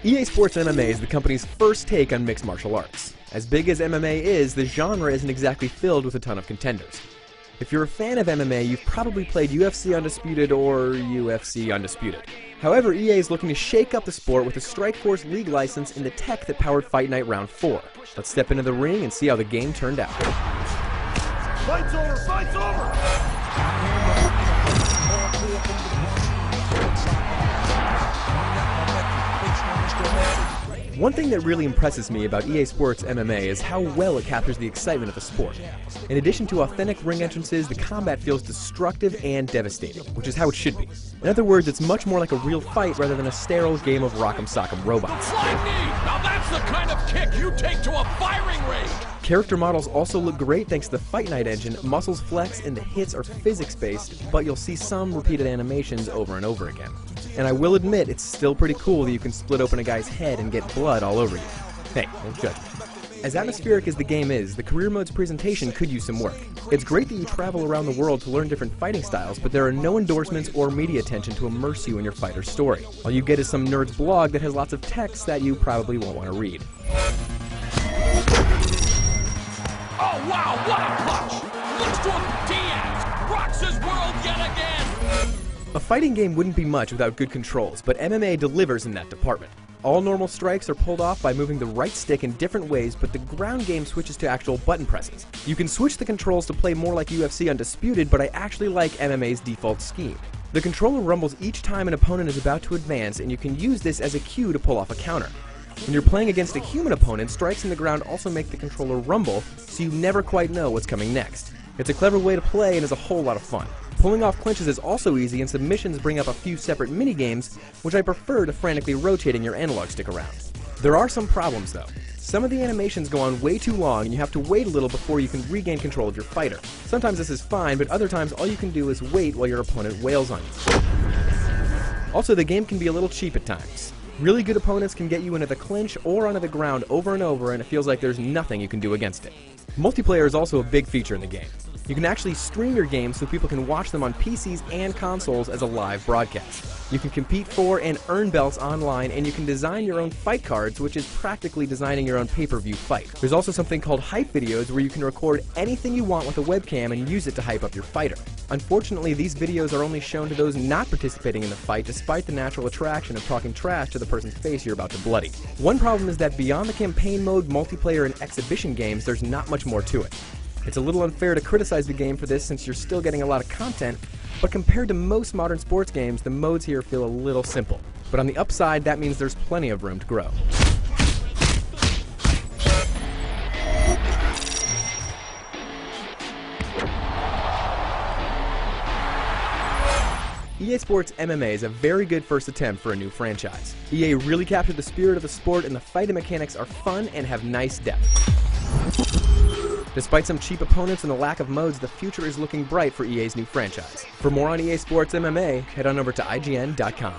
EA Sports MMA is the company's first take on mixed martial arts. As big as MMA is, the genre isn't exactly filled with a ton of contenders. If you're a fan of MMA, you've probably played UFC Undisputed or UFC Undisputed. However, EA is looking to shake up the sport with a Strikeforce League license in the tech that powered Fight Night Round 4. Let's step into the ring and see how the game turned out. Fight's over! Fight's over! One thing that really impresses me about EA Sports MMA is how well it captures the excitement of the sport. In addition to authentic ring entrances, the combat feels destructive and devastating, which is how it should be. In other words, it's much more like a real fight rather than a sterile game of rock'em sock'em robots. Flying knee! Now that's the kind of kick you take to a firing range! Character models also look great thanks to the Fight Night engine. Muscles flex and the hits are physics-based, but you'll see some repeated animations over and over again. And I will admit, it's still pretty cool that you can split open a guy's head and get blood all over you. Hey, don't judge me. As atmospheric as the game is, the career mode's presentation could use some work. It's great that you travel around the world to learn different fighting styles, but there are no endorsements or media attention to immerse you in your fighter's story. All you get is some nerd's blog that has lots of text that you probably won't want to read. Oh wow, what a punch! Looks to have Diaz rocks his world yet again! A fighting game wouldn't be much without good controls, but MMA delivers in that department. All normal strikes are pulled off by moving the right stick in different ways, but the ground game switches to actual button presses. You can switch the controls to play more like UFC Undisputed, but I actually like MMA's default scheme. The controller rumbles each time an opponent is about to advance, and you can use this as a cue to pull off a counter. When you're playing against a human opponent, strikes in the ground also make the controller rumble, so you never quite know what's coming next. It's a clever way to play and is a whole lot of fun. Pulling off clinches is also easy, and submissions bring up a few separate mini-games, which I prefer to frantically rotating your analog stick around. There are some problems though. Some of the animations go on way too long, and you have to wait a little before you can regain control of your fighter. Sometimes this is fine, but other times all you can do is wait while your opponent wails on you. Also, the game can be a little cheap at times. Really good opponents can get you into the clinch or onto the ground over and over, and it feels like there's nothing you can do against it. Multiplayer is also a big feature in the game. You can actually stream your games so people can watch them on PCs and consoles as a live broadcast. You can compete for and earn belts online, and you can design your own fight cards, which is practically designing your own pay-per-view fight. There's also something called hype videos where you can record anything you want with a webcam and use it to hype up your fighter. Unfortunately, these videos are only shown to those not participating in the fight, despite the natural attraction of talking trash to the person's face you're about to bloody. One problem is that beyond the campaign mode, multiplayer, and exhibition games, there's not much more to it. It's a little unfair to criticize the game for this since you're still getting a lot of content, but compared to most modern sports games, the modes here feel a little simple. But on the upside, that means there's plenty of room to grow. EA Sports MMA is a very good first attempt for a new franchise. EA really captured the spirit of the sport, and the fighting mechanics are fun and have nice depth. Despite some cheap opponents and the lack of modes, the future is looking bright for EA's new franchise. For more on EA Sports MMA, head on over to IGN.com.